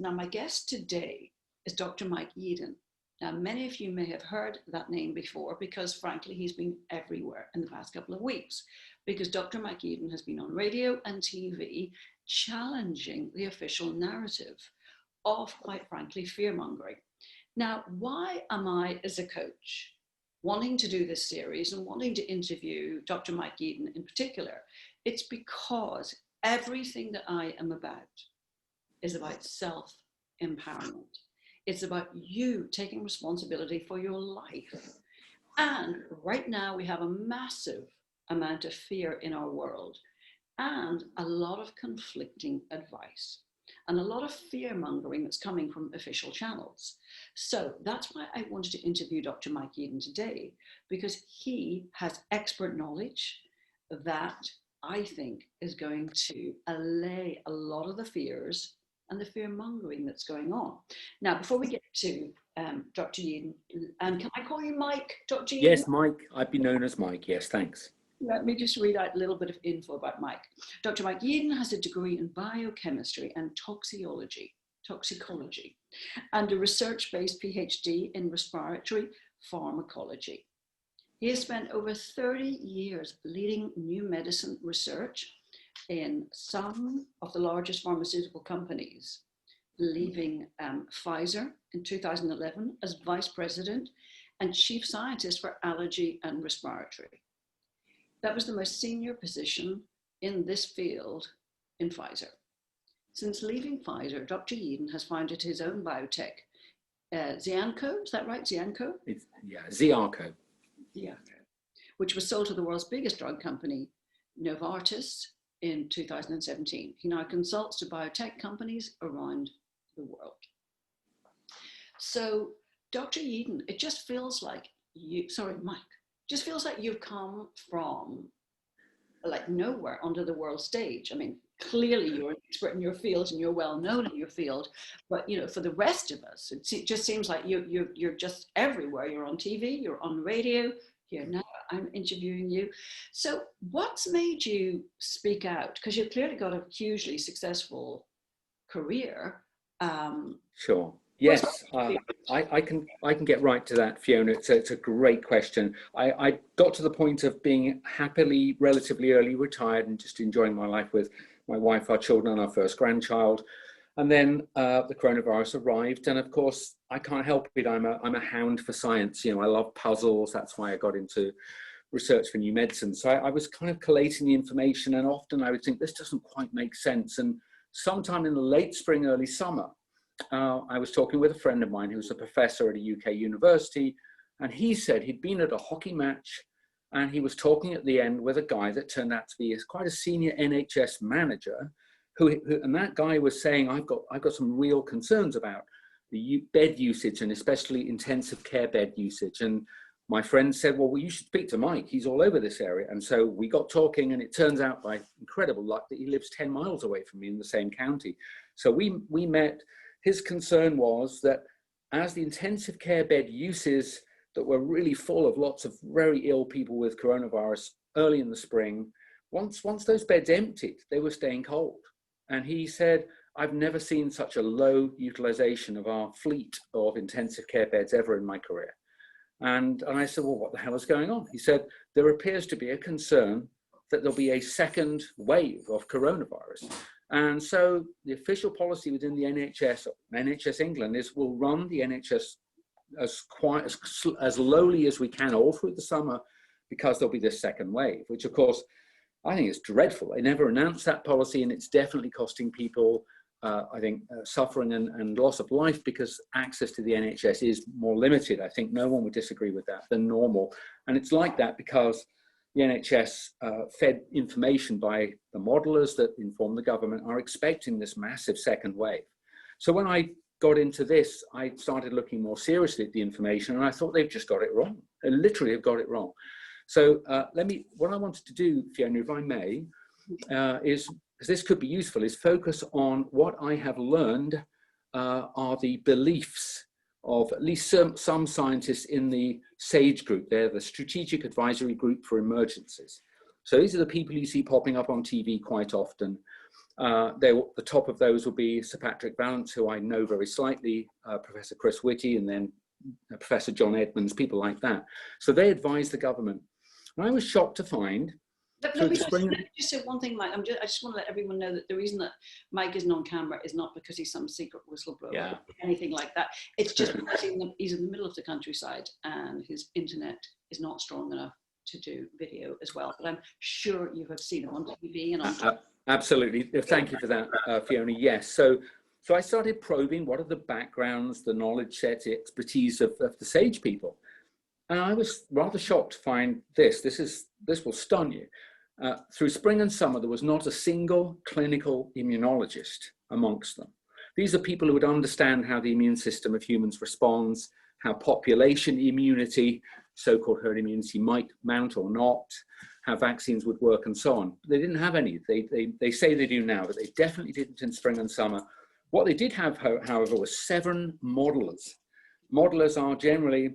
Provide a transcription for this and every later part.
Now, my guest today is Dr. Mike Yeadon. Now, many of you may have heard that name before because, frankly, he's been everywhere in the past couple of weeks, because Dr. Mike Yeadon has been on radio and TV challenging the official narrative of, quite frankly, fear-mongering. Now, why am I, as a coach, wanting to do this series and wanting to interview Dr. Mike Yeadon in particular? It's because everything that I am about is about self-empowerment. It's about you taking responsibility for your life. And right now we have a massive amount of fear in our world and a lot of conflicting advice and a lot of fear mongering that's coming from official channels. So that's why I wanted to interview Dr. Mike Yeadon today, because he has expert knowledge that I think is going to allay a lot of the fears and the fear mongering that's going on. Now, before we get to Dr. Yeadon, can I call you Mike, Dr. Yeadon? Yes, Mike. I'd be known as Mike. Yes, thanks. Let me just read out a little bit of info about Mike. Dr. Mike Yeadon has a degree in biochemistry and toxicology, and a research-based PhD in respiratory pharmacology. He has spent over 30 years leading new medicine research in some of the largest pharmaceutical companies, leaving Pfizer in 2011 as vice president and chief scientist for allergy and respiratory. That was the most senior position in this field in Pfizer. Since leaving Pfizer, Dr. Yeadon has founded his own biotech, Zianco, is that right, Zianco? Yeah, Ziarco. Yeah, which was sold to the world's biggest drug company, Novartis, in 2017. He now consults to biotech companies around the world. So, Dr. Yeadon, it just feels like Mike, just feels like you've come from like nowhere onto the world stage. I mean, clearly you're an expert in your field and you're well known in your field, but you know, for the rest of us, it just seems like you're just everywhere. You're on TV, you're on radio. Here now, I'm interviewing you. So what's made you speak out? Because you've clearly got a hugely successful career. Sure. Yes, I can get right to that, Fiona. It's a great question. I got to the point of being happily, relatively early retired and just enjoying my life with my wife, our children, and our first grandchild. And then the coronavirus arrived, and of course, I can't help it. I'm a hound for science. You know, I love puzzles. That's why I got into research for new medicine. So I was kind of collating the information, and often I would think this doesn't quite make sense. And sometime in the late spring, early summer, I was talking with a friend of mine who was a professor at a UK university, and he said he'd been at a hockey match, and he was talking at the end with a guy that turned out to be quite a senior NHS manager. And that guy was saying, I've got some real concerns about the bed usage, and especially intensive care bed usage. And my friend said, well, you should speak to Mike. He's all over this area. And so we got talking, and it turns out by incredible luck that he lives 10 miles away from me in the same county. So we met. His concern was that as the intensive care bed uses that were really full of lots of very ill people with coronavirus early in the spring, once those beds emptied, they were staying cold. And he said, I've never seen such a low utilization of our fleet of intensive care beds ever in my career. And I said, well, what the hell is going on? He said, there appears to be a concern that there'll be a second wave of coronavirus. And so the official policy within the NHS England is we'll run the NHS as lowly as we can all through the summer, because there'll be this second wave, which of course, I think is dreadful. They never announced that policy, and it's definitely costing people, suffering and loss of life, because access to the NHS is more limited. I think no one would disagree with that than normal. And it's like that because the NHS fed information by the modelers that inform the government are expecting this massive second wave. So when I got into this, I started looking more seriously at the information, and I thought they've just got it wrong. They literally have got it wrong. So what I wanted to do, Fiona, if I may, is, because this could be useful, is focus on what I have learned are the beliefs of at least some scientists in the SAGE group. They're the Strategic Advisory Group for Emergencies. So these are the people you see popping up on TV quite often. The top of those will be Sir Patrick Vallance, who I know very slightly, Professor Chris Whitty, and then Professor John Edmonds, people like that. So they advised the government. And I was shocked to find let me just say one thing, Mike. I just want to let everyone know that the reason that Mike isn't on camera is not because he's some secret whistleblower or anything like that. It's just because he's in the middle of the countryside and his internet is not strong enough to do video as well. But I'm sure you have seen him on TV and on. Absolutely. Thank you for that, Fiona. Yes. So I started probing what are the backgrounds, the knowledge set, the expertise of the SAGE people. And I was rather shocked to find this. This will stun you. Through spring and summer, there was not a single clinical immunologist amongst them. These are people who would understand how the immune system of humans responds, how population immunity, so-called herd immunity, might mount or not, how vaccines would work and so on. They didn't have any. They say they do now, but they definitely didn't in spring and summer. What they did have, however, was 7 modelers. Modelers are generally,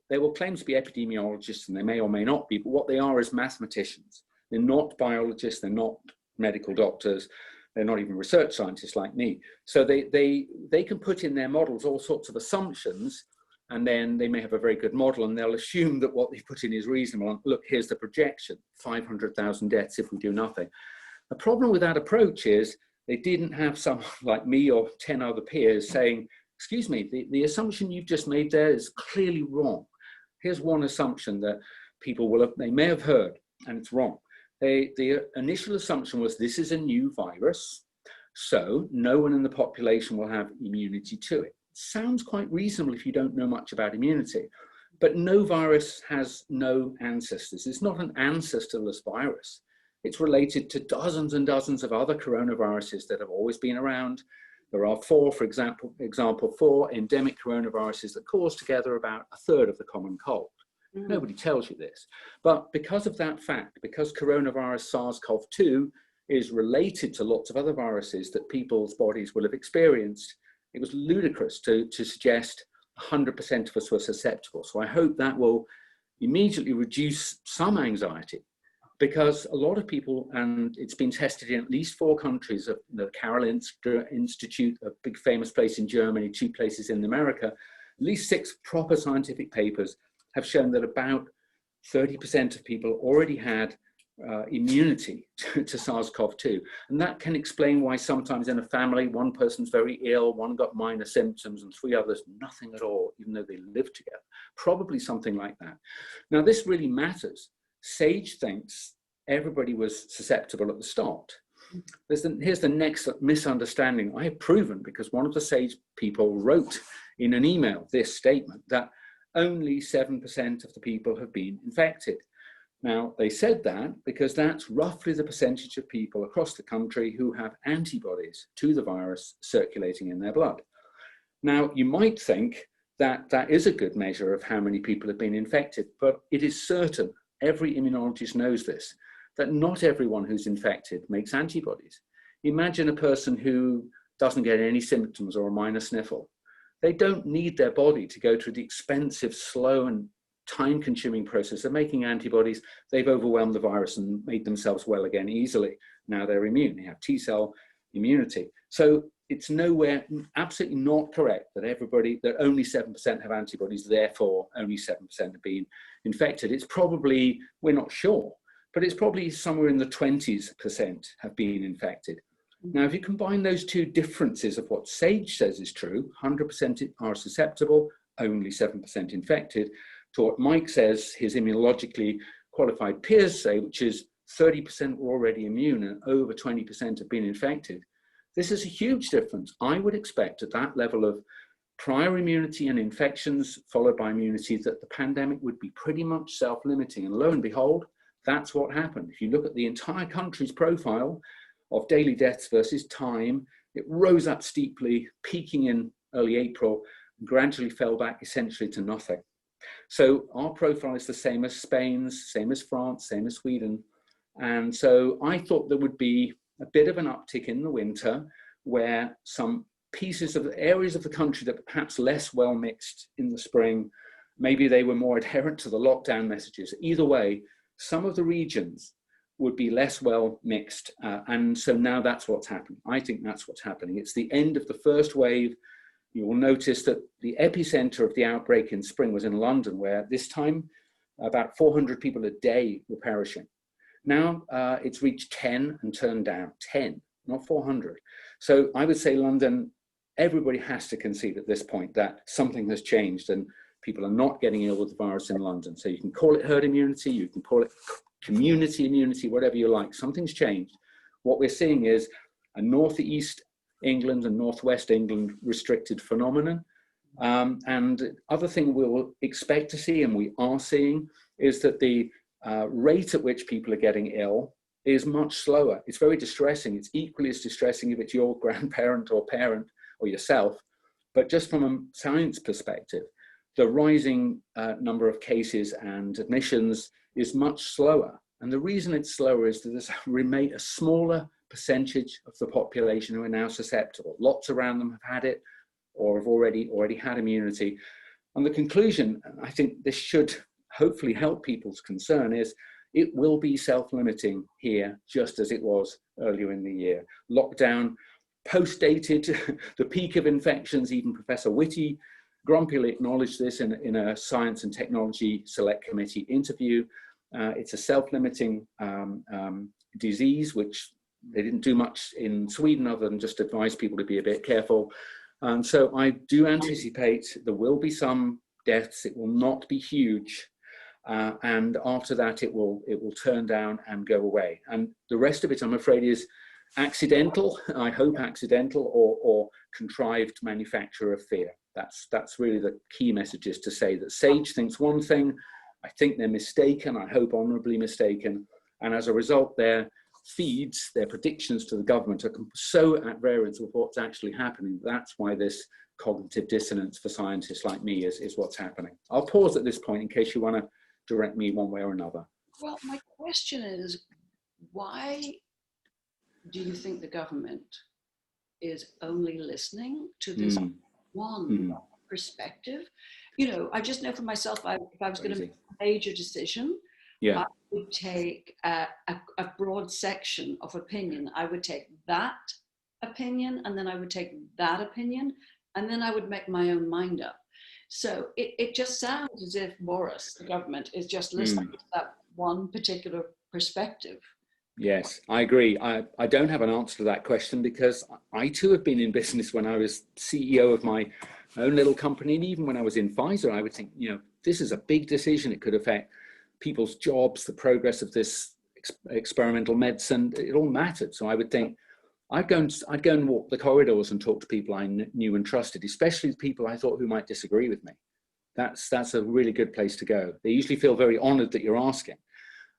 they will claim to be epidemiologists, and they may or may not be, but what they are is mathematicians. They're not biologists, they're not medical doctors, they're not even research scientists like me. So they can put in their models all sorts of assumptions, and then they may have a very good model, and they'll assume that what they put in is reasonable. And look, here's the projection, 500,000 deaths if we do nothing. The problem with that approach is they didn't have someone like me or 10 other peers saying, excuse me, the assumption you've just made there is clearly wrong. Here's one assumption that people they may have heard, and it's wrong. The initial assumption was this is a new virus, so no one in the population will have immunity to it. Sounds quite reasonable if you don't know much about immunity, but no virus has no ancestors. It's not an ancestorless virus. It's related to dozens and dozens of other coronaviruses that have always been around. There are 4, for example, 4 endemic coronaviruses that cause together about 1/3 of the common cold. Nobody tells you this. But because of that fact, because coronavirus SARS-CoV-2 is related to lots of other viruses that people's bodies will have experienced, it was ludicrous to suggest 100% of us were susceptible. So I hope that will immediately reduce some anxiety, because a lot of people, and it's been tested in at least 4 countries, the Karolinska Institute, a big famous place in Germany, 2 places in America, at least 6 proper scientific papers have shown that about 30% of people already had immunity to SARS-CoV-2. And that can explain why sometimes in a family, one person's very ill, one got minor symptoms, and 3 others, nothing at all, even though they lived together. Probably something like that. Now, this really matters. SAGE thinks everybody was susceptible at the start. Here's the next misunderstanding I have proven, because one of the SAGE people wrote in an email this statement, that only 7% of the people have been infected. Now, they said that because that's roughly the percentage of people across the country who have antibodies to the virus circulating in their blood. Now, you might think that that is a good measure of how many people have been infected, but it is certain, every immunologist knows this, that not everyone who's infected makes antibodies. Imagine a person who doesn't get any symptoms or a minor sniffle. They don't need their body to go through the expensive, slow, and time-consuming process of making antibodies. They've overwhelmed the virus and made themselves well again easily. Now they're immune. They have T-cell immunity. So it's nowhere, absolutely not correct that only 7% have antibodies, therefore only 7% have been infected. It's probably, we're not sure, but it's probably somewhere in the 20% have been infected. Now, if you combine those 2 differences of what SAGE says is true, 100% are susceptible, only 7% infected, to what Mike says his immunologically qualified peers say, which is 30% were already immune and over 20% have been infected. This is a huge difference. I would expect at that level of prior immunity and infections followed by immunity that the pandemic would be pretty much self-limiting. And lo and behold, that's what happened. If you look at the entire country's profile of daily deaths versus time, it rose up steeply, peaking in early April, and gradually fell back essentially to nothing. So our profile is the same as Spain's, same as France, same as Sweden. And so I thought there would be a bit of an uptick in the winter where some pieces of areas of the country that were perhaps less well mixed in the spring, maybe they were more adherent to the lockdown messages. Either way, some of the regions would be less well mixed. And so now that's what's happening. I think that's what's happening. It's the end of the first wave. You will notice that the epicenter of the outbreak in spring was in London, where this time about 400 people a day were perishing. Now it's reached 10 and turned down, 10, not 400. So I would say London, everybody has to concede at this point that something has changed and people are not getting ill with the virus in London. So you can call it herd immunity, you can call it community immunity, whatever you like. Something's changed. What we're seeing is a northeast England and northwest England restricted phenomenon. And other thing we'll expect to see, and we are seeing, is that the rate at which people are getting ill is much slower. It's very distressing. It's equally as distressing if it's your grandparent or parent or yourself. But just from a science perspective, the rising number of cases and admissions is much slower. And the reason it's slower is that there's a smaller percentage of the population who are now susceptible. Lots around them have had it or have already had immunity. And the conclusion, I think this should hopefully help people's concern, is it will be self-limiting here, just as it was earlier in the year. Lockdown post-dated the peak of infections. Even Professor Whitty grumpily acknowledged this in a Science and Technology Select Committee interview. It's a self-limiting disease, which they didn't do much in Sweden other than just advise people to be a bit careful. And so I do anticipate there will be some deaths. It will not be huge. And after that, it will turn down and go away. And the rest of it, I'm afraid, is accidental, I hope accidental, or contrived manufacture of fear. That's really the key message, is to say that SAGE thinks one thing. I think they're mistaken. I hope honorably mistaken. And as a result, their feeds, their predictions to the government are so at variance with what's actually happening. That's why this cognitive dissonance for scientists like me is what's happening. I'll pause at this point in case you want to direct me one way or another. Well, my question is, why do you think the government is only listening to this one perspective? You know, I just know for myself, if I was going to make a major decision, I would take a broad section of opinion. I would take that opinion, and then I would take that opinion, and then I would make my own mind up. So it just sounds as if Boris, the government, is just listening to that one particular perspective. Yes, I agree. I don't have an answer to that question, because I too have been in business. When I was CEO of my own little company, and even when I was in Pfizer, I would think, you know, this is a big decision. It could affect people's jobs, the progress of this experimental medicine. It all mattered. So I would think, I'd go and walk the corridors and talk to people I knew and trusted, especially the people I thought who might disagree with me. That's a really good place to go. They usually feel very honored that you're asking.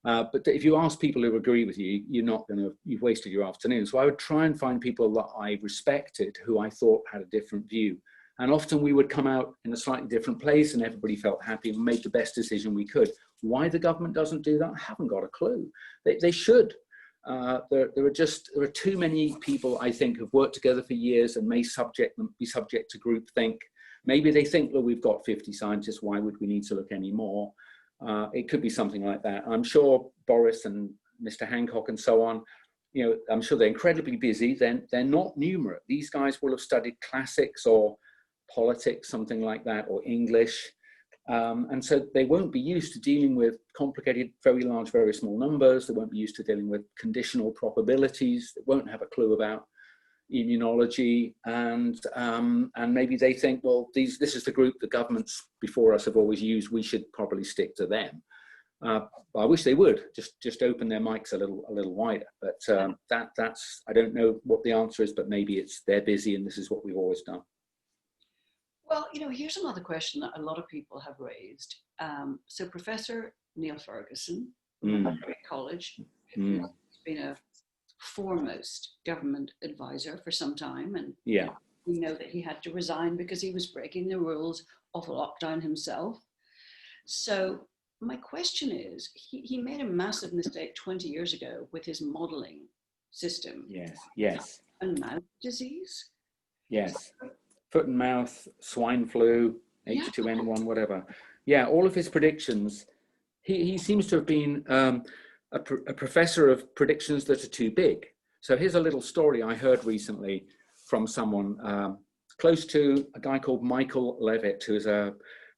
But if you ask people who agree with you, you've wasted your afternoon. So I would try and find people that I respected, who I thought had a different view. And often we would come out in a slightly different place and everybody felt happy and made the best decision we could. Why the government doesn't do that, I haven't got a clue. They should. There are too many people, I think, who've worked together for years and may be subject to groupthink. Maybe they think, well, we've got 50 scientists, why would we need to look any more? It could be something like that. I'm sure Boris and Mr. Hancock and so on, you know, I'm sure they're incredibly busy. They're not numerate. These guys will have studied classics or politics, something like that, or English. And so they won't be used to dealing with complicated, very large, very small numbers. They won't be used to dealing with conditional probabilities. They won't have a clue about immunology. And maybe they think, well, this is the group the governments before us have always used. We should probably stick to them. I wish they would just open their mics a little wider. But that's I don't know what the answer is, but maybe it's they're busy and this is what we've always done. Well, you know, here's another question that a lot of people have raised. So Professor Neil Ferguson from Harrold College, who's been a foremost government advisor for some time, and we know that he had to resign because he was breaking the rules of lockdown himself. So my question is, he made a massive mistake 20 years ago with his modeling system. Yes. And mouth disease. Yes. Foot and mouth, swine flu, H2N1, whatever. Yeah, all of his predictions, he seems to have been a professor of predictions that are too big. So here's a little story I heard recently from someone close to a guy called Michael Levitt, who is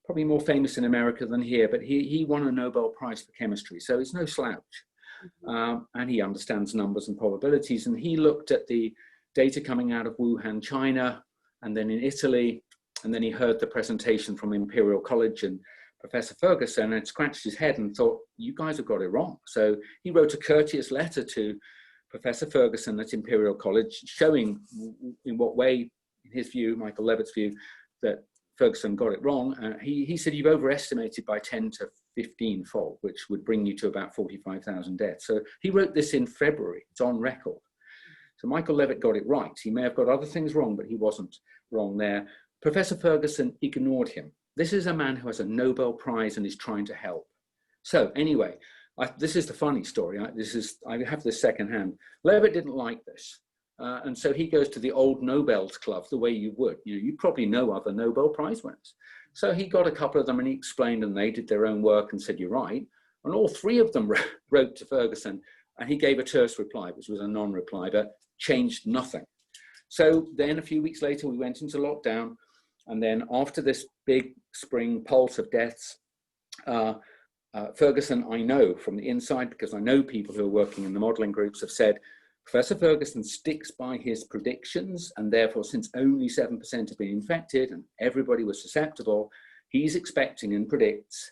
probably more famous in America than here, but he won a Nobel Prize for chemistry, so it's no slouch. And he understands numbers and probabilities, and he looked at the data coming out of Wuhan, China, and then in Italy, and then he heard the presentation from Imperial College and Professor Ferguson, and scratched his head and thought, you guys have got it wrong. So he wrote a courteous letter to Professor Ferguson at Imperial College, showing in what way, in his view, Michael Levitt's view, that Ferguson got it wrong. He said, you've overestimated by 10 to 15 fold, which would bring you to about 45,000 deaths. So he wrote this in February, it's on record. So Michael Levitt got it right. He may have got other things wrong, but he wasn't wrong there. Professor Ferguson ignored him. This is a man who has a Nobel Prize and is trying to help. So anyway, this is the funny story. I have this secondhand. Levitt didn't like this. And so he goes to the old Nobel's Club the way you would. You probably know other Nobel Prize winners. So he got a couple of them and he explained, and they did their own work and said, you're right. And all three of them wrote to Ferguson, and he gave a terse reply, which was a non-reply, but changed nothing. So then a few weeks later, we went into lockdown. And then after this big spring pulse of deaths, Ferguson, I know from the inside, because I know people who are working in the modeling groups, have said, Professor Ferguson sticks by his predictions, and therefore, since only 7% have been infected and everybody was susceptible, he's expecting and predicts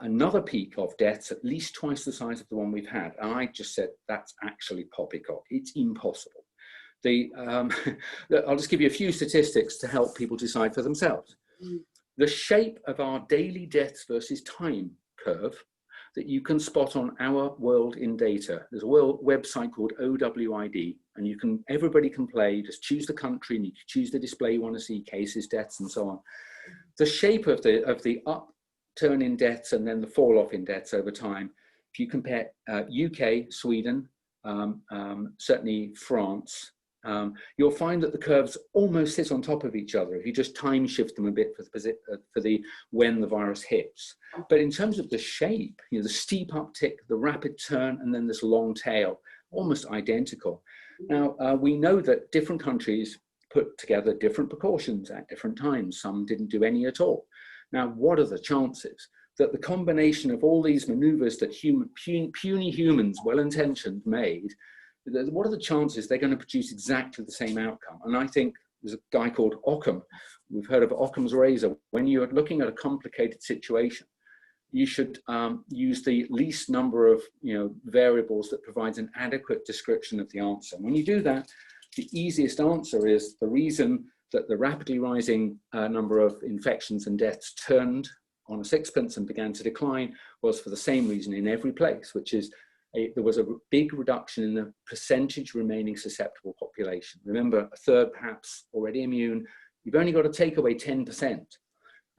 another peak of deaths at least twice the size of the one we've had. And I just said, that's actually poppycock. It's impossible. I'll just give you a few statistics to help people decide for themselves. The shape of our daily deaths versus time curve that you can spot on Our World in Data. There's a website called OWID, and everybody can play, just choose the country and you can choose the display you want to see, cases, deaths, and so on. The shape of the upturn in deaths and then the fall off in deaths over time, if you compare UK, Sweden, certainly France, you'll find that the curves almost sit on top of each other if you just time shift them a bit for when the virus hits. But in terms of the shape, the steep uptick, the rapid turn, and then this long tail, almost identical. Now, we know that different countries put together different precautions at different times. Some didn't do any at all. Now, what are the chances that the combination of all these maneuvers that puny humans, well-intentioned, made, what are the chances they're going to produce exactly the same outcome? And I think there's a guy called Occam. We've heard of Occam's razor. When you're looking at a complicated situation, you should use the least number of variables that provides an adequate description of the answer. When you do that, the easiest answer is the reason that the rapidly rising number of infections and deaths turned on a sixpence and began to decline was for the same reason in every place, which is there was a big reduction in the percentage remaining susceptible population. Remember, a third perhaps already immune. You've only got to take away 10%,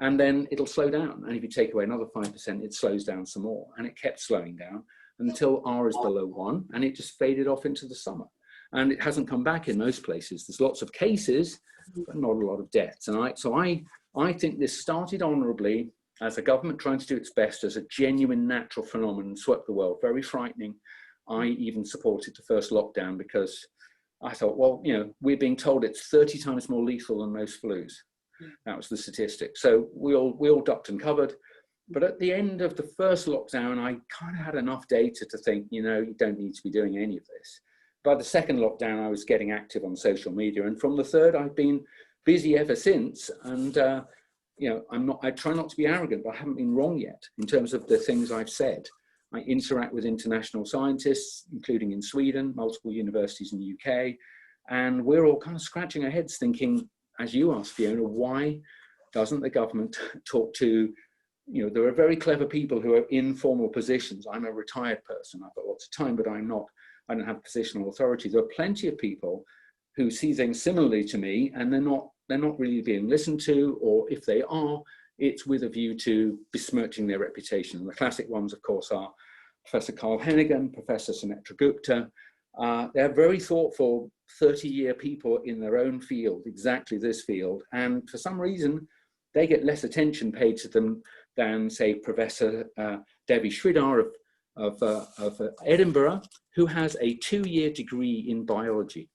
and then it'll slow down. And if you take away another 5%, it slows down some more. And it kept slowing down until R is below 1, and it just faded off into the summer. And it hasn't come back in most places. There's lots of cases, but not a lot of deaths. And so I think this started honorably as a government trying to do its best as a genuine natural phenomenon, swept the world. Very frightening. I even supported the first lockdown because I thought, well, we're being told it's 30 times more lethal than most flus. That was the statistic. So we all ducked and covered. But at the end of the first lockdown, I kind of had enough data to think, you don't need to be doing any of this. By the second lockdown, I was getting active on social media. And from the third, I've been busy ever since. And, I try not to be arrogant, but I haven't been wrong yet in terms of the things I've said. I interact with international scientists, including in Sweden, multiple universities in the UK. And we're all kind of scratching our heads thinking, as you asked, Fiona, why doesn't the government talk to, there are very clever people who are in formal positions. I'm a retired person. I've got lots of time, but I don't have positional authority. There are plenty of people who see things similarly to me, and they're not really being listened to, or if they are, it's with a view to besmirching their reputation. And the classic ones, of course, are Professor Carl Hennigan, Professor Sunetra Gupta. They're very thoughtful, 30-year people in their own field, exactly this field, and for some reason, they get less attention paid to them than, say, Professor Devi Sridhar of of Edinburgh who has a 2-year degree in biology.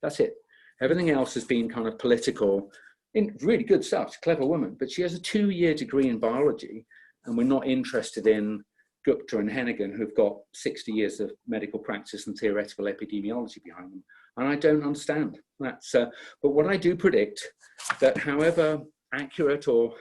That's it. Everything else has been kind of political, in really good stuff, clever woman, but she has a 2-year degree in biology, and we're not interested in Gupta and Hennigan, who've got 60 years of medical practice and theoretical epidemiology behind them. And I don't understand that. But what I do predict, that however accurate or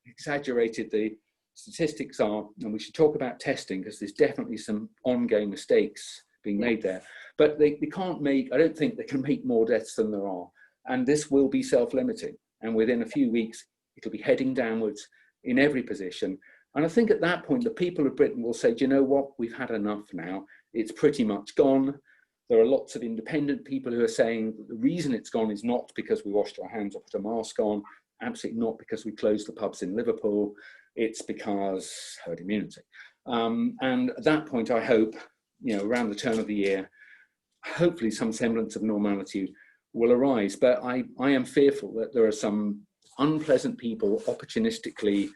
exaggerated the statistics are, and we should talk about testing because there's definitely some ongoing mistakes being made there, but they can't make, I don't think they can make more deaths than there are. And this will be self-limiting. And within a few weeks, it'll be heading downwards in every position. And I think at that point, the people of Britain will say, do you know what? We've had enough now. It's pretty much gone. There are lots of independent people who are saying the reason it's gone is not because we washed our hands or put a mask on, absolutely not because we closed the pubs in Liverpool. It's because herd immunity. And at that point, I hope, around the turn of the year, hopefully some semblance of normality will arise. But I am fearful that there are some unpleasant people opportunistically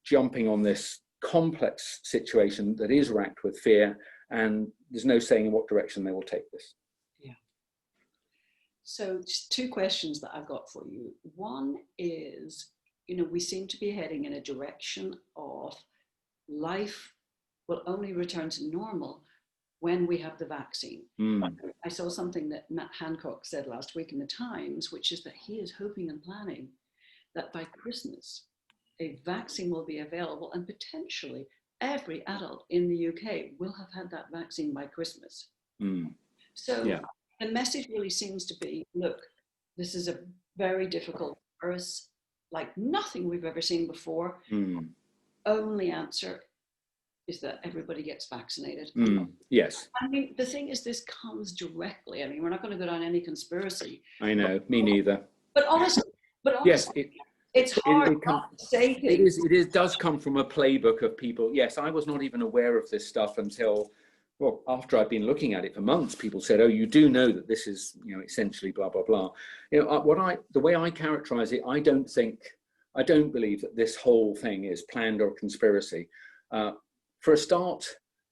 jumping on this complex situation that is racked with fear, and there's no saying in what direction they will take this. Yeah. So just 2 questions that I've got for you. One is, we seem to be heading in a direction of life will only return to normal when we have the vaccine. I saw something that Matt Hancock said last week in the Times, which is that he is hoping and planning that by Christmas, a vaccine will be available, and potentially every adult in the UK will have had that vaccine by Christmas. So the message really seems to be, look, this is a very difficult virus, like nothing we've ever seen before. Only answer is that everybody gets vaccinated. Yes. I mean, the thing is, this comes directly. I mean, we're not going to go down any conspiracy. I know, me neither. But honestly, yes, it's hard not to say things. It does come from a playbook of people. Yes, I was not even aware of this stuff until, well, after I've been looking at it for months. People said, oh, you do know that this is, essentially blah, blah, blah. The way I characterize it, I don't believe that this whole thing is planned or conspiracy. For a start,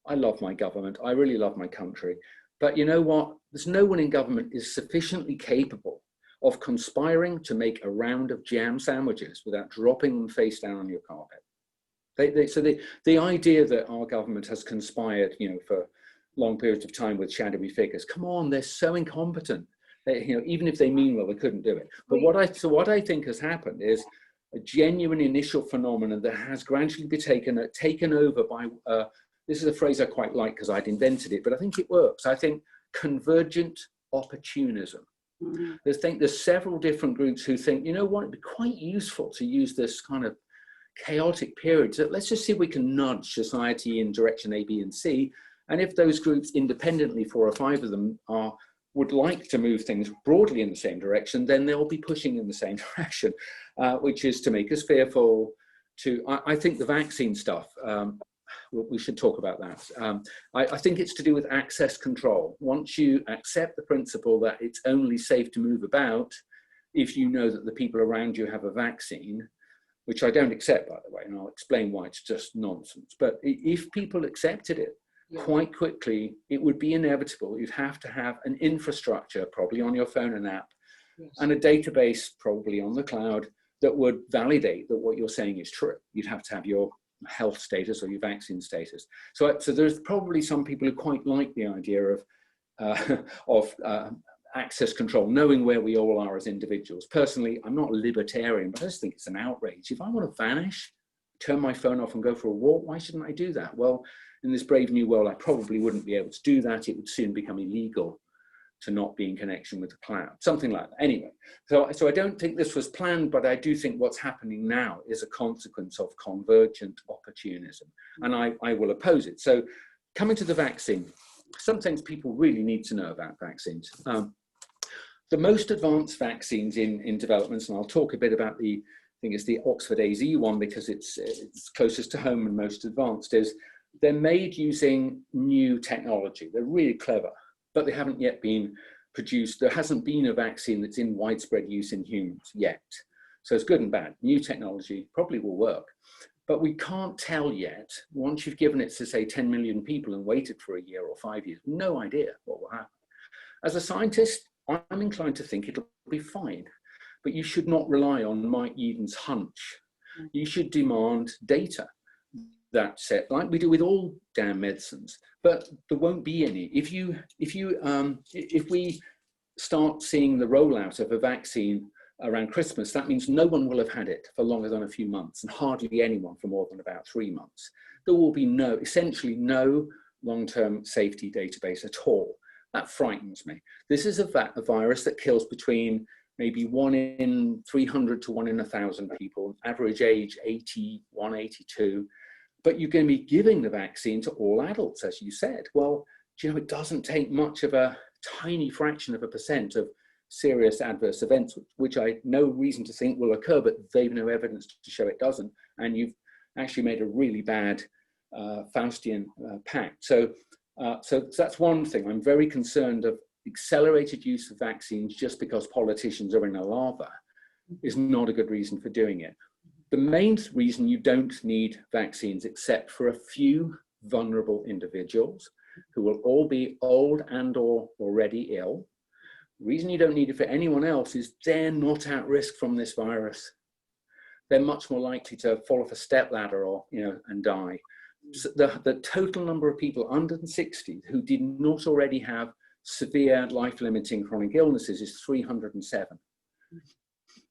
I love my government. I really love my country. But you know what? There's no one in government is sufficiently capable of conspiring to make a round of jam sandwiches without dropping them face down on your carpet. So the idea that our government has conspired, for long periods of time with shadowy figures, come on, they're so incompetent. Even if they mean well, they couldn't do it. But what I think has happened is a genuine initial phenomenon that has gradually been taken over by, this is a phrase I quite like because I'd invented it, but I think it works. I think convergent opportunism. There's several different groups who think, you know what, it'd be quite useful to use this kind of chaotic period. So let's just see if we can nudge society in direction A, B, and C. And if those groups independently, 4 or 5 of them, would like to move things broadly in the same direction, then they'll be pushing in the same direction, which is to make us fearful. I think the vaccine stuff, we should talk about that. I think it's to do with access control. Once you accept the principle that it's only safe to move about if you know that the people around you have a vaccine, which I don't accept, by the way, and I'll explain why it's just nonsense. But if people accepted it, quite quickly, it would be inevitable. You'd have to have an infrastructure, probably on your phone, an app, and a database, probably on the cloud, that would validate that what you're saying is true. You'd have to have your health status or your vaccine status. So there's probably some people who quite like the idea of access control, knowing where we all are as individuals. Personally, I'm not a libertarian, but I just think it's an outrage. If I want to vanish, turn my phone off and go for a walk, why shouldn't I do that? Well, in this brave new world, I probably wouldn't be able to do that. It would soon become illegal to not be in connection with the cloud, something like that. Anyway, so I don't think this was planned, but I do think what's happening now is a consequence of convergent opportunism, and I will oppose it. So coming to the vaccine, some things people really need to know about vaccines. The most advanced vaccines in development, and I'll talk a bit about I think it's the Oxford AZ one because it's closest to home and most advanced, is they're made using new technology. They're really clever, but they haven't yet been produced. There hasn't been a vaccine that's in widespread use in humans yet. So it's good and bad. New technology probably will work. But we can't tell yet, once you've given it to, say, 10 million people and waited for a year or 5 years, no idea what will happen. As a scientist, I'm inclined to think it'll be fine. But you should not rely on Mike Yeadon's hunch. You should demand data. That's it, like we do with all damn medicines. But there won't be any. If we start seeing the rollout of a vaccine around Christmas, that means no one will have had it for longer than a few months, and hardly anyone for more than about 3 months. There will be essentially no long-term safety database at all. That frightens me. This is a virus that kills between maybe 1 in 300 to 1 in 1,000 people, average age 81, 82. But you're going to be giving the vaccine to all adults, as you said. Well, it doesn't take much of a tiny fraction of a % of serious adverse events, which I no reason to think will occur, but they've no evidence to show it doesn't. And you've actually made a really bad Faustian pact. So that's one thing. I'm very concerned of accelerated use of vaccines just because politicians are in a lava is not a good reason for doing it. The main reason you don't need vaccines, except for a few vulnerable individuals who will all be old and or already ill. The reason you don't need it for anyone else is they're not at risk from this virus. They're much more likely to fall off a stepladder or, and die. So the total number of people under 60 who did not already have severe life-limiting chronic illnesses is 307.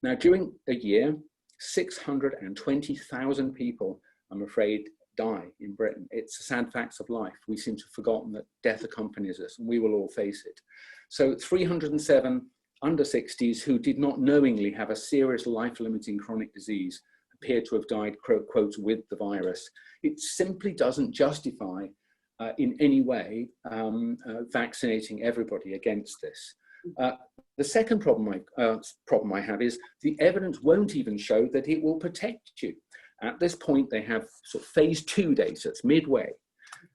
Now, during a year, 620,000 people, I'm afraid, die in Britain. It's the sad facts of life. We seem to have forgotten that death accompanies us, and we will all face it. So 307 under 60s who did not knowingly have a serious life-limiting chronic disease appear to have died, quote, with the virus. It simply doesn't justify in any way vaccinating everybody against this. The second problem I have is the evidence won't even show that it will protect you. At this point, they have sort of phase 2 data, it's midway,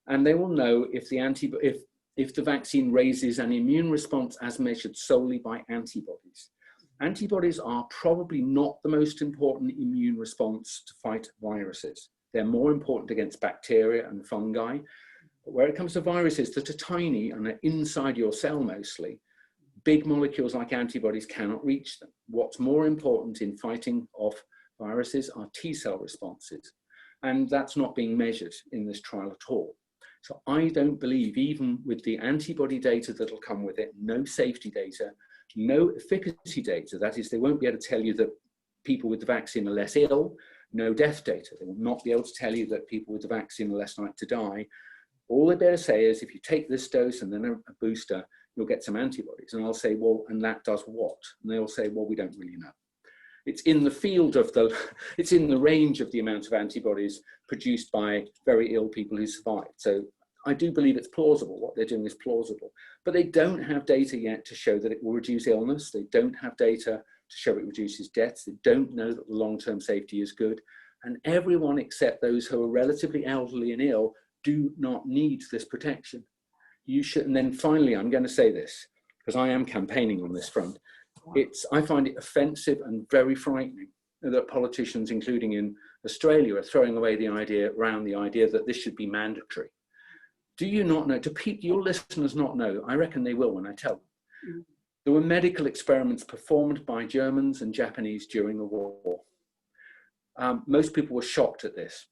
and they will know if the vaccine raises an immune response as measured solely by antibodies. Antibodies are probably not the most important immune response to fight viruses. They're more important against bacteria and fungi. But where it comes to viruses that are tiny and are inside your cell mostly, big molecules like antibodies cannot reach them. What's more important in fighting off viruses are T-cell responses. And that's not being measured in this trial at all. So I don't believe, even with the antibody data that'll come with it, no safety data, no efficacy data, that is, they won't be able to tell you that people with the vaccine are less ill, no death data. They will not be able to tell you that people with the vaccine are less likely to die. All they better say is, if you take this dose and then a booster, you'll get some antibodies. And I'll say, well, and that does what? And they'll say, well, we don't really know. It's in the field of it's in the range of the amount of antibodies produced by very ill people who survived. So I do believe it's plausible. What they're doing is plausible. But they don't have data yet to show that it will reduce illness. They don't have data to show it reduces deaths. They don't know that the long-term safety is good. And everyone except those who are relatively elderly and ill do not need this protection. You should, and then finally, I'm going to say this, because I am campaigning on this front. I find it offensive and very frightening that politicians, including in Australia, are throwing away the idea that this should be mandatory. Do you not know, your listeners not know, I reckon they will when I tell them. There were medical experiments performed by Germans and Japanese during the war. Most people were shocked at this.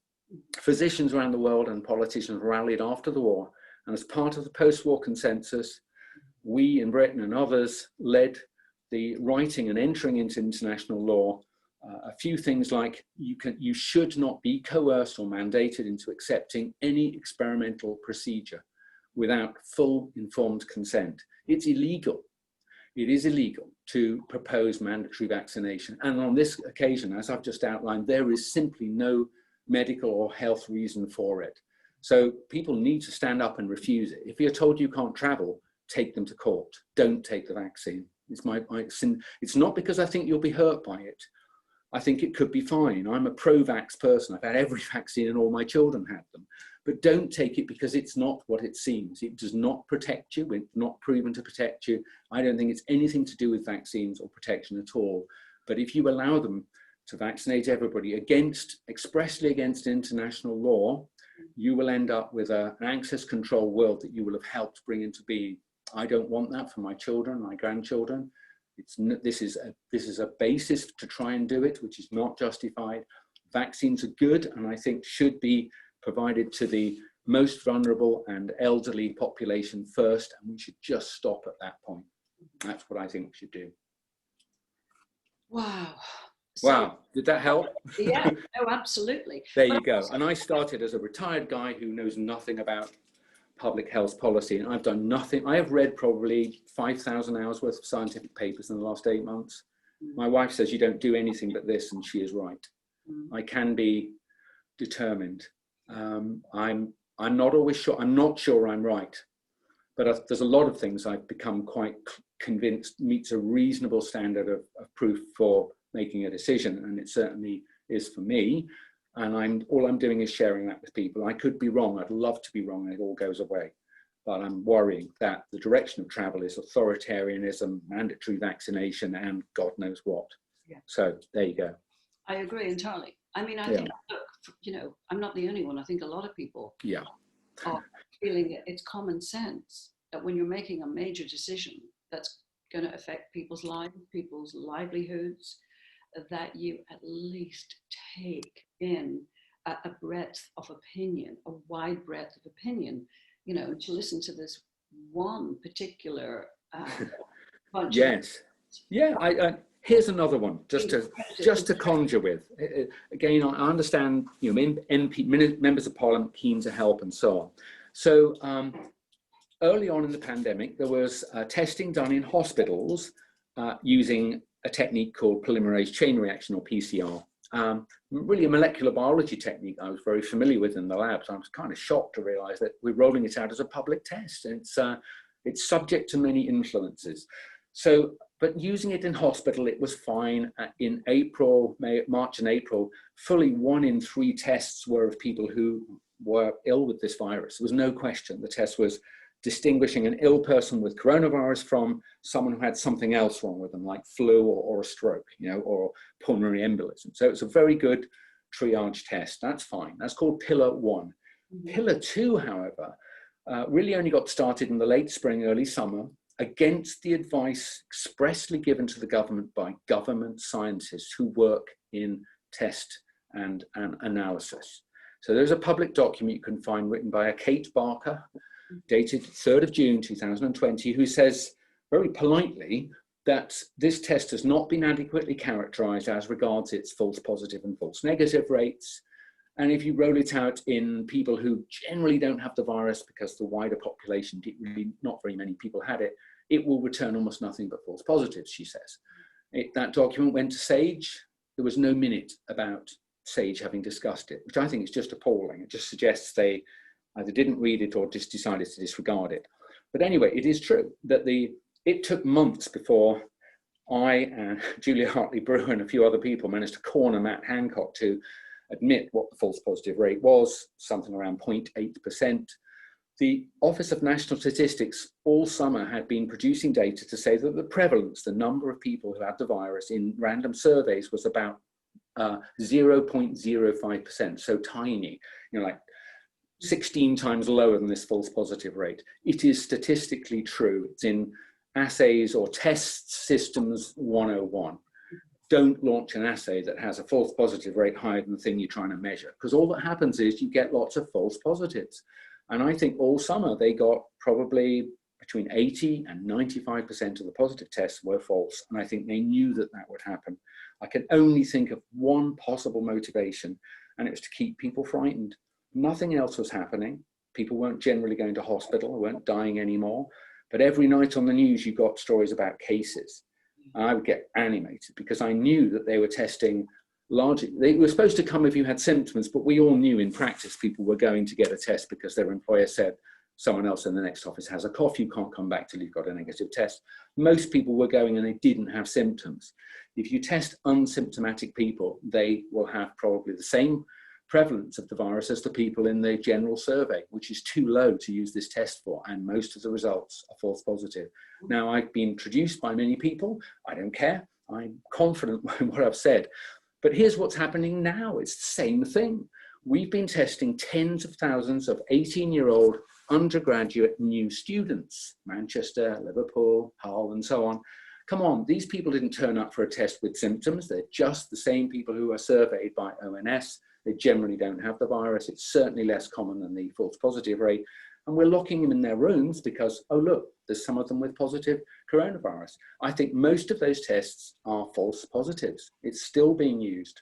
Physicians around the world and politicians rallied after the war, and as part of the post-war consensus, we in Britain and others led the writing and entering into international law a few things like you should not be coerced or mandated into accepting any experimental procedure without full informed consent. It's illegal. It is illegal to propose mandatory vaccination. And on this occasion, as I've just outlined, there is simply no medical or health reason for it. So people need to stand up and refuse it. If you're told you can't travel, take them to court. Don't take the vaccine. It's not because I think you'll be hurt by it. I think it could be fine. I'm a pro-vax person. I've had every vaccine and all my children had them. But don't take it because it's not what it seems. It does not protect you. It's not proven to protect you. I don't think it's anything to do with vaccines or protection at all. But if you allow them to vaccinate everybody expressly against international law, you will end up with an access control world that you will have helped bring into being. I don't want that for my children, my grandchildren. This is a basis to try and do it, which is not justified. Vaccines are good, and I think should be provided to the most vulnerable and elderly population first, and we should just stop at that point. That's what I think we should do. Wow. Wow, did that help? Yeah, no, absolutely. There you go. And I started as a retired guy who knows nothing about public health policy, and I've done nothing. I have read probably 5,000 hours worth of scientific papers in the last 8 months. My wife says you don't do anything but this, and she is right. I can be determined. I'm not always sure. I'm not sure I'm right, but there's a lot of things I've become quite convinced meets a reasonable standard of proof for making a decision, and it certainly is for me. And all I'm doing is sharing that with people. I could be wrong. I'd love to be wrong and it all goes away. But I'm worrying that the direction of travel is authoritarianism, mandatory vaccination, and God knows what. Yeah. So there you go. I agree entirely. I mean, I think, look, I'm not the only one. I think a lot of people are feeling it's common sense that when you're making a major decision that's going to affect people's lives, people's livelihoods, that you at least take in a breadth of opinion, a wide breadth of opinion, to listen to this one particular bunch. Yes. Yeah. Here's another one, just to conjure with. Again, I understand, members of Parliament keen to help and so on. So early on in the pandemic, there was testing done in hospitals using a technique called polymerase chain reaction, or PCR. Really a molecular biology technique I was very familiar with in the labs. I was kind of shocked to realize that we're rolling it out as a public test. It's subject to many influences. So, but using it in hospital, it was fine. In March and April, fully 1 in 3 tests were of people who were ill with this virus. There was no question. The test was distinguishing an ill person with coronavirus from someone who had something else wrong with them, like flu or a stroke, or pulmonary embolism. So it's a very good triage test. That's fine. That's called Pillar 1. Pillar 2, however, really only got started in the late spring, early summer, against the advice expressly given to the government by government scientists who work in test and analysis. So there's a public document you can find written by a Kate Barker, dated 3rd of June 2020, who says very politely that this test has not been adequately characterized as regards its false positive and false negative rates. And if you roll it out in people who generally don't have the virus because the wider population, really not very many people had it, it will return almost nothing but false positives, she says. That document went to SAGE. There was no minute about SAGE having discussed it, which I think is just appalling. It just suggests they either didn't read it or just decided to disregard it. But anyway, it is true that it took months before I and Julia Hartley-Brewer and a few other people managed to corner Matt Hancock to admit what the false positive rate was, something around 0.8%. The Office of National Statistics all summer had been producing data to say that the prevalence, the number of people who had the virus in random surveys, was about 0.05%, so tiny, like 16 times lower than this false positive rate. It is statistically true. It's in Assays or Test Systems 101. Don't launch an assay that has a false positive rate higher than the thing you're trying to measure, because all that happens is you get lots of false positives. And I think all summer they got probably between 80 and 95% of the positive tests were false. And I think they knew that that would happen. I can only think of one possible motivation, and it was to keep people frightened. Nothing else was happening. People weren't generally going to hospital, weren't dying anymore. But every night on the news, you got stories about cases. And I would get animated because I knew that they were testing largely. They were supposed to come if you had symptoms, but we all knew in practice people were going to get a test because their employer said someone else in the next office has a cough, you can't come back till you've got a negative test. Most people were going and they didn't have symptoms. If you test unsymptomatic people, they will have probably the same prevalence of the virus as the people in the general survey, which is too low to use this test for, and most of the results are false positive. Now, I've been traduced by many people. I don't care. I'm confident in what I've said, But here's what's happening now. It's the same thing. We've been testing tens of thousands of 18-year-old undergraduate new students, Manchester, Liverpool, Hull, and so on. Come on, these people didn't turn up for a test with symptoms. They're just the same people who are surveyed by ONS. They generally don't have the virus. It's certainly less common than the false positive rate. And we're locking them in their rooms because, oh, look, there's some of them with positive coronavirus. I think most of those tests are false positives. It's still being used.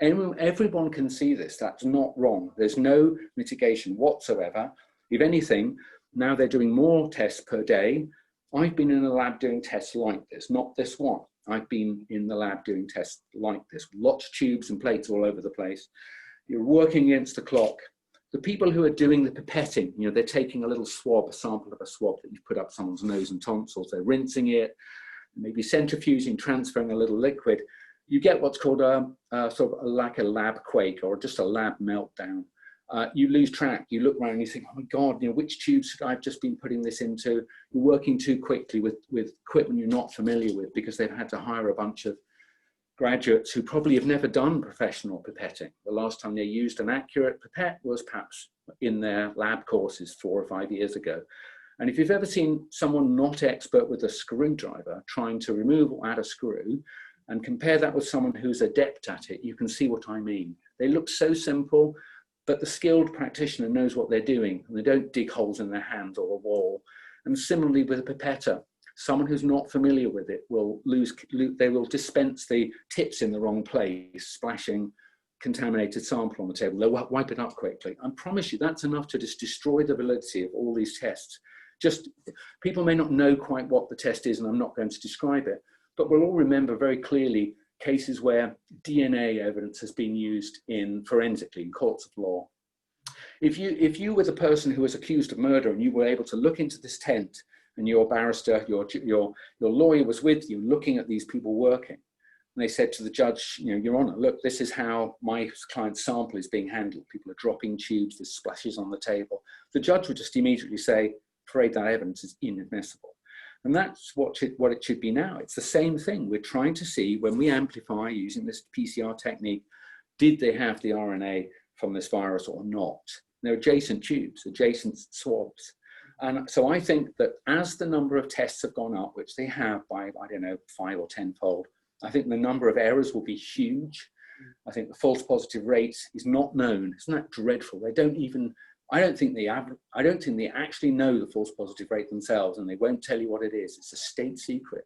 Everyone can see this. That's not wrong. There's no mitigation whatsoever. If anything, now they're doing more tests per day. I've been in a lab doing tests like this, not this one. I've been in the lab doing tests like this, lots of tubes and plates all over the place. You're working against the clock. The people who are doing the pipetting, you know, they're taking a little swab, a sample of a swab that you've put up someone's nose and tonsils, they're rinsing it, maybe centrifuging, transferring a little liquid. You get what's called a sort of like a lab quake or just a lab meltdown. You lose track. You look around and you think, oh my God, you know, which tubes should I have just been putting this into? You're working too quickly with equipment you're not familiar with because they've had to hire a bunch of graduates who probably have never done professional pipetting. The last time they used an accurate pipette was perhaps in their lab courses 4 or 5 years ago. And if you've ever seen someone not expert with a screwdriver trying to remove or add a screw, and compare that with someone who's adept at it, you can see what I mean. They look so simple, but the skilled practitioner knows what they're doing, and they don't dig holes in their hands or a wall. And similarly with a pipetter, someone who's not familiar with it they will dispense the tips in the wrong place, splashing contaminated sample on the table. They'll wipe it up quickly. I promise you that's enough to just destroy the validity of all these tests. Just, people may not know quite what the test is, and I'm not going to describe it, but we'll all remember very clearly cases where DNA evidence has been used forensically in courts of law. If you were the person who was accused of murder and you were able to look into this tent and your barrister, your lawyer was with you looking at these people working, and they said to the judge, you know, Your Honor, look, this is how my client's sample is being handled. People are dropping tubes, there's splashes on the table. The judge would just immediately say, afraid that evidence is inadmissible. And that's what it should be now. It's the same thing. We're trying to see when we amplify using this PCR technique, did they have the RNA from this virus or not? They're adjacent tubes, adjacent swabs. And so I think that as the number of tests have gone up, which they have by, I don't know, 5 or 10-fold, I think the number of errors will be huge. I think the false positive rate is not known. Isn't that dreadful? They don't even, I don't think they actually know the false positive rate themselves, and they won't tell you what it is. It's a state secret.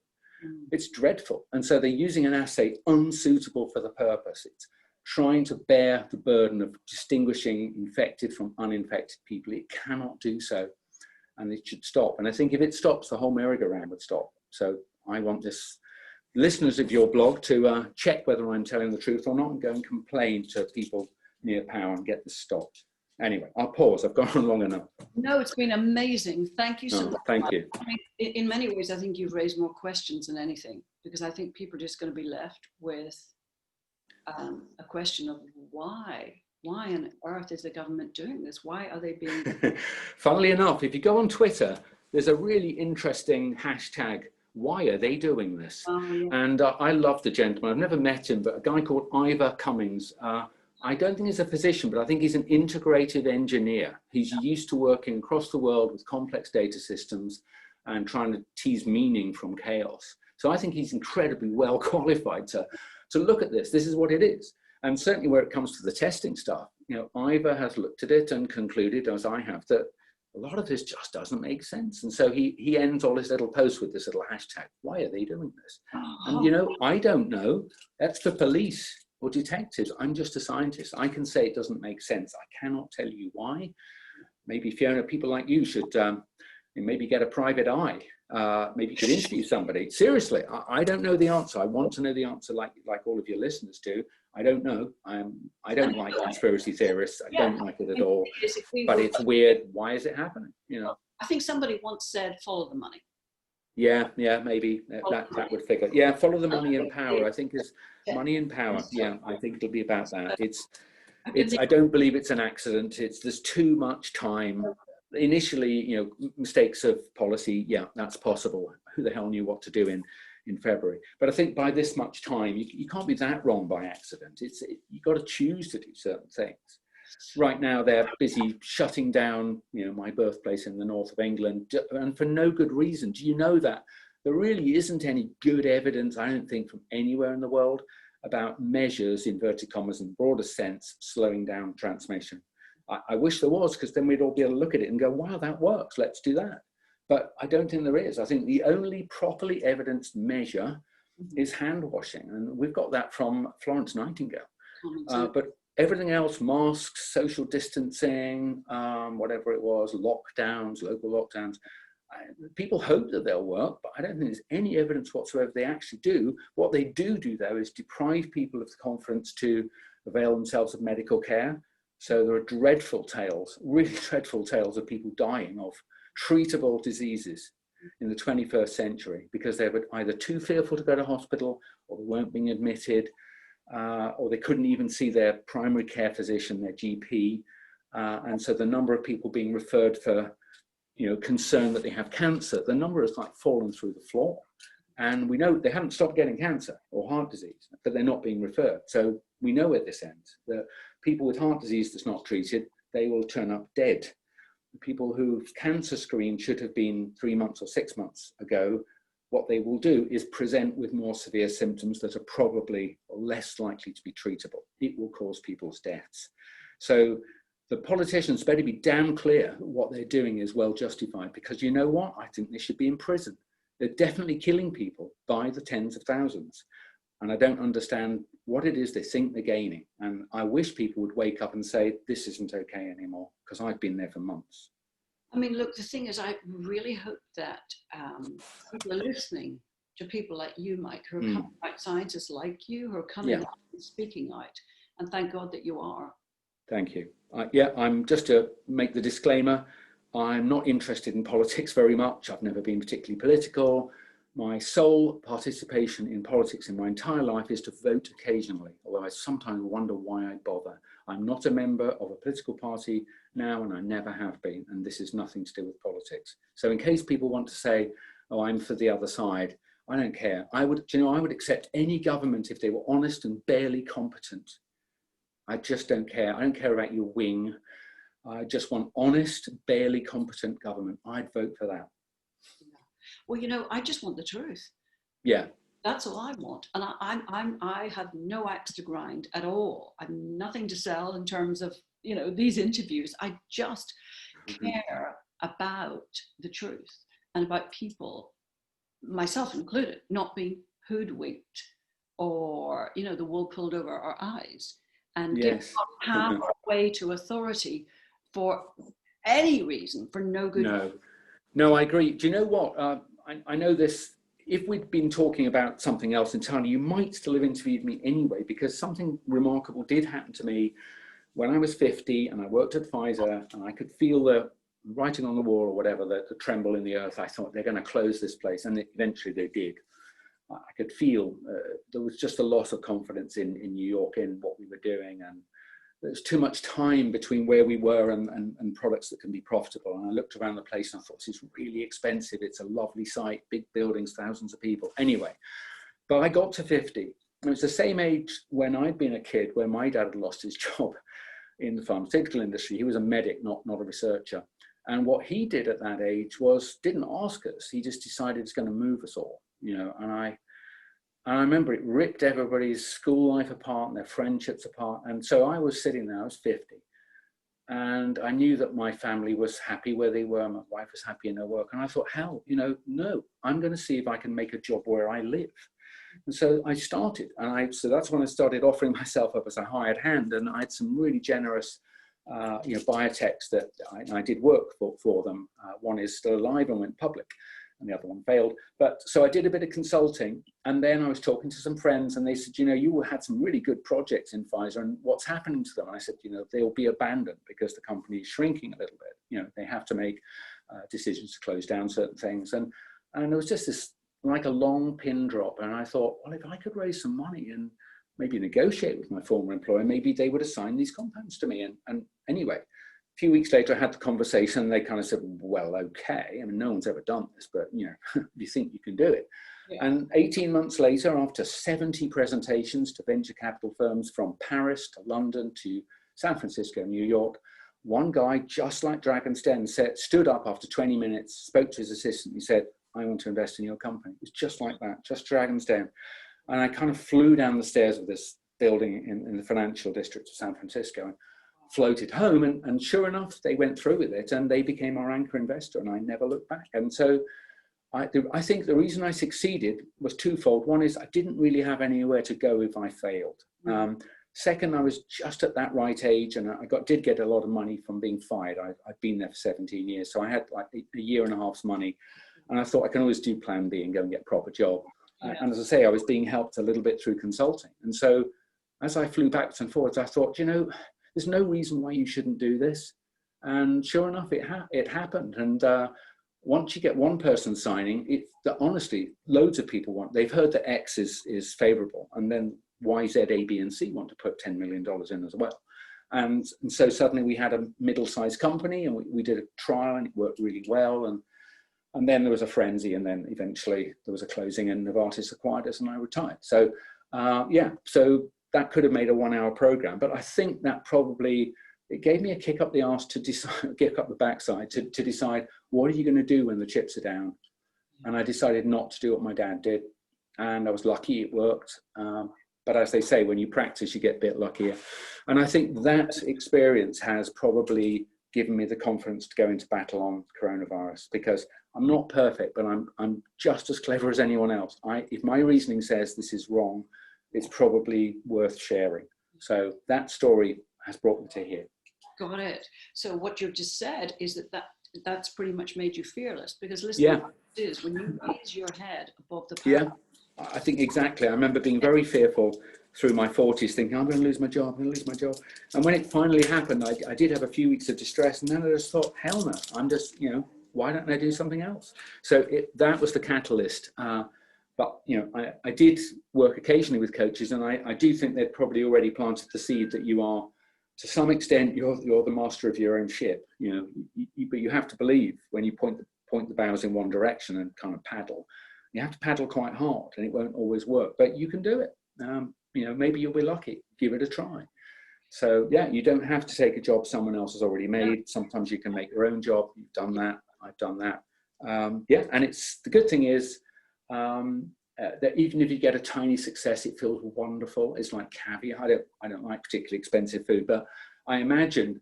It's dreadful. And so they're using an assay unsuitable for the purpose. It's trying to bear the burden of distinguishing infected from uninfected people. It cannot do so, and it should stop. And I think if it stops, the whole merry-go-round would stop. So I want listeners of your blog to check whether I'm telling the truth or not, and go and complain to people near power and get this stopped. Anyway, I'll pause. I've gone on long enough. No, it's been amazing. Thank you so much. Thank you. I mean, in many ways, I think you've raised more questions than anything, because I think people are just going to be left with a question of why on earth is the government doing this? Why are they being... Funnily enough, if you go on Twitter, there's a really interesting hashtag, why are they doing this? Yeah. And I love the gentleman. I've never met him, but a guy called Ivor Cummings. I don't think he's a physician, but I think he's an integrative engineer. He's used to working across the world with complex data systems and trying to tease meaning from chaos. So I think he's incredibly well qualified to look at this. This is what it is. And certainly where it comes to the testing stuff, you know, Ivor has looked at it and concluded, as I have, that a lot of this just doesn't make sense. And so he ends all his little posts with this little hashtag, why are they doing this? And you know, I don't know. That's for police or detectives. I'm just a scientist. I can say it doesn't make sense. I cannot tell you why. Maybe Fiona, people like you should maybe get a private eye. Maybe you could interview somebody. Seriously, I don't know the answer. I want to know the answer like all of your listeners do. I don't know. I don't like conspiracy theorists. I don't like it at all. But it's weird. Why is it happening? You know. I think somebody once said, follow the money. Yeah, maybe that would figure. Yeah, follow the money and power. I think is money and power. Yeah, I think it'll be about that. I don't believe it's an accident. There's too much time. Initially, you know, mistakes of policy. Yeah, that's possible. Who the hell knew what to do in in February. But I think by this much time, you can't be that wrong by accident. You've got to choose to do certain things. Right now, they're busy shutting down, my birthplace in the north of England, and for no good reason. Do you know that there really isn't any good evidence, I don't think, from anywhere in the world about measures, inverted commas, in broader sense, slowing down transmission? I wish there was, because then we'd all be able to look at it and go, wow, that works, let's do that. But I don't think there is. I think the only properly evidenced measure is hand washing. And we've got that from Florence Nightingale. But everything else, masks, social distancing, whatever it was, lockdowns, local lockdowns, people hope that they'll work, but I don't think there's any evidence whatsoever they actually do. What they do though, is deprive people of the confidence to avail themselves of medical care. So there are dreadful tales, really dreadful tales of people dying of treatable diseases in the 21st century because they were either too fearful to go to hospital, or they weren't being admitted, or they couldn't even see their primary care physician, their GP. And so the number of people being referred for, concern that they have cancer, the number has like fallen through the floor. And we know they haven't stopped getting cancer or heart disease, but they're not being referred. So we know where this ends. The people with heart disease that's not treated, they will turn up dead. The people whose cancer screen should have been 3 months or 6 months ago, what they will do is present with more severe symptoms that are probably less likely to be treatable. It will cause people's deaths. So the politicians better be damn clear what they're doing is well justified, because you know what? I think they should be in prison. They're definitely killing people by the tens of thousands. And I don't understand what it is they think they're gaining. And I wish people would wake up and say, this isn't okay anymore, because I've been there for months. I mean, look, the thing is, I really hope that people are listening to people like you, Mike, who are coming out, scientists like you, who are coming out and speaking out. And thank God that you are. Thank you. I'm just to make the disclaimer, I'm not interested in politics very much. I've never been particularly political. My sole participation in politics in my entire life is to vote occasionally, although I sometimes wonder why I bother. I'm not a member of a political party now, and I never have been, and this is nothing to do with politics. So in case people want to say, oh, I'm for the other side, I don't care. I would accept any government if they were honest and barely competent. I just don't care. I don't care about your wing. I just want honest, barely competent government. I'd vote for that. Well, I just want the truth. Yeah. That's all I want. And I have no axe to grind at all. I have nothing to sell in terms of, these interviews. I just care about the truth and about people, myself included, not being hoodwinked or, the wool pulled over our eyes, and give half way to authority for any reason, for no good. No, I agree. Do you know what? I know this. If we'd been talking about something else entirely, you might still have interviewed me anyway, because something remarkable did happen to me when I was 50 and I worked at Pfizer, and I could feel the writing on the wall or whatever, the tremble in the earth. I thought they're going to close this place, and eventually they did. I could feel there was just a loss of confidence in New York, in what we were doing, and there's too much time between where we were and products that can be profitable. And I looked around the place and I thought, this is really expensive. It's a lovely site, big buildings, thousands of people. Anyway, but I got to 50. And it was the same age when I'd been a kid, where my dad had lost his job in the pharmaceutical industry. He was a medic, not a researcher. And what he did at that age was didn't ask us. He just decided it's going to move us all, and I remember it ripped everybody's school life apart and their friendships apart. And so I was sitting there, I was 50. And I knew that my family was happy where they were. My wife was happy in her work. And I thought, hell, no, I'm going to see if I can make a job where I live. And so I started. So that's when I started offering myself up as a hired hand. And I had some really generous biotechs that I did work for them. One is still alive and went public, and the other one failed. But so I did a bit of consulting, and then I was talking to some friends, and they said, you had some really good projects in Pfizer, and what's happening to them? And I said, they'll be abandoned because the company is shrinking a little bit. They have to make decisions to close down certain things. And there was just this, like a long pin drop. And I thought, well, if I could raise some money and maybe negotiate with my former employer, maybe they would assign these compounds to me. And anyway, a few weeks later, I had the conversation, and they kind of said, well, okay. I mean, no one's ever done this, but, do you think you can do it? Yeah. And 18 months later, after 70 presentations to venture capital firms from Paris to London to San Francisco, New York, one guy, just like Dragon's Den, stood up after 20 minutes, spoke to his assistant, he said, I want to invest in your company. It was just like that, just Dragon's Den. And I kind of flew down the stairs of this building in the financial district of San Francisco and floated home. And sure enough, they went through with it and they became our anchor investor, and I never looked back. And so I think the reason I succeeded was twofold. One is I didn't really have anywhere to go if I failed. Second, I was just at that right age, and I did get a lot of money from being fired. I'd been there for 17 years, so I had like a year and a half's money, and I thought I can always do plan B and go and get a proper job. And as I say, I was being helped a little bit through consulting. And so as I flew backwards and forwards, I thought, there's no reason why you shouldn't do this. And sure enough, it happened. And once you get one person signing, honestly, loads of people they've heard that X is favorable, and then Y, Z, A, B, and C want to put $10 million in as well. And so suddenly we had a middle-sized company, and we did a trial, and it worked really well. And then there was a frenzy, and then eventually there was a closing, and Novartis acquired us, and I retired. So so that could have made a 1-hour program, but I think that probably, it gave me a kick up the arse to decide, kick up the backside to decide, what are you going to do when the chips are down? And I decided not to do what my dad did. And I was lucky it worked. But as they say, when you practice, you get a bit luckier. And I think that experience has probably given me the confidence to go into battle on coronavirus, because I'm not perfect, but I'm just as clever as anyone else. If my reasoning says this is wrong, it's probably worth sharing. So that story has brought me to here. Got it. So what you've just said is that's pretty much made you fearless, because listen, what it is when you raise your head above the pile. I think exactly. I remember being very fearful through my 40s, thinking, I'm going to lose my job, I'm going to lose my job. And when it finally happened, I did have a few weeks of distress, and then I just thought, hell no, I'm just, why don't I do something else? So that was the catalyst. But, I did work occasionally with coaches, and I do think they'd probably already planted the seed that you are, to some extent, you're the master of your own ship, but you have to believe when you point the bows in one direction and kind of paddle. You have to paddle quite hard, and it won't always work, but you can do it. Maybe you'll be lucky. Give it a try. So you don't have to take a job someone else has already made. Sometimes you can make your own job. You've done that. I've done that. And it's the good thing is that even if you get a tiny success, it feels wonderful. It's like caviar. I don't like particularly expensive food, but I imagine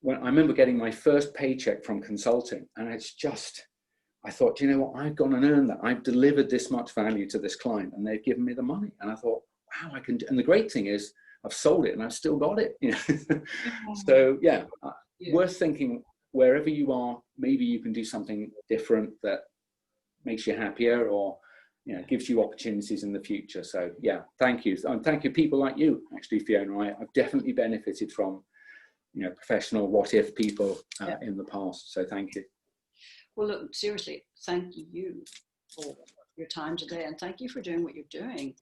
I remember getting my first paycheck from consulting, and I thought, I've gone and earned that. I've delivered this much value to this client, and they've given me the money. And I thought, wow, I can do. And the great thing is, I've sold it, and I've still got it. So worth thinking. Wherever you are, maybe you can do something different that makes you happier, or gives you opportunities in the future. So thank you, and thank you, people like you. Actually, Fiona, I've definitely benefited from professional what if people in the past. So thank you. Well, look, seriously, thank you for your time today, and thank you for doing what you're doing.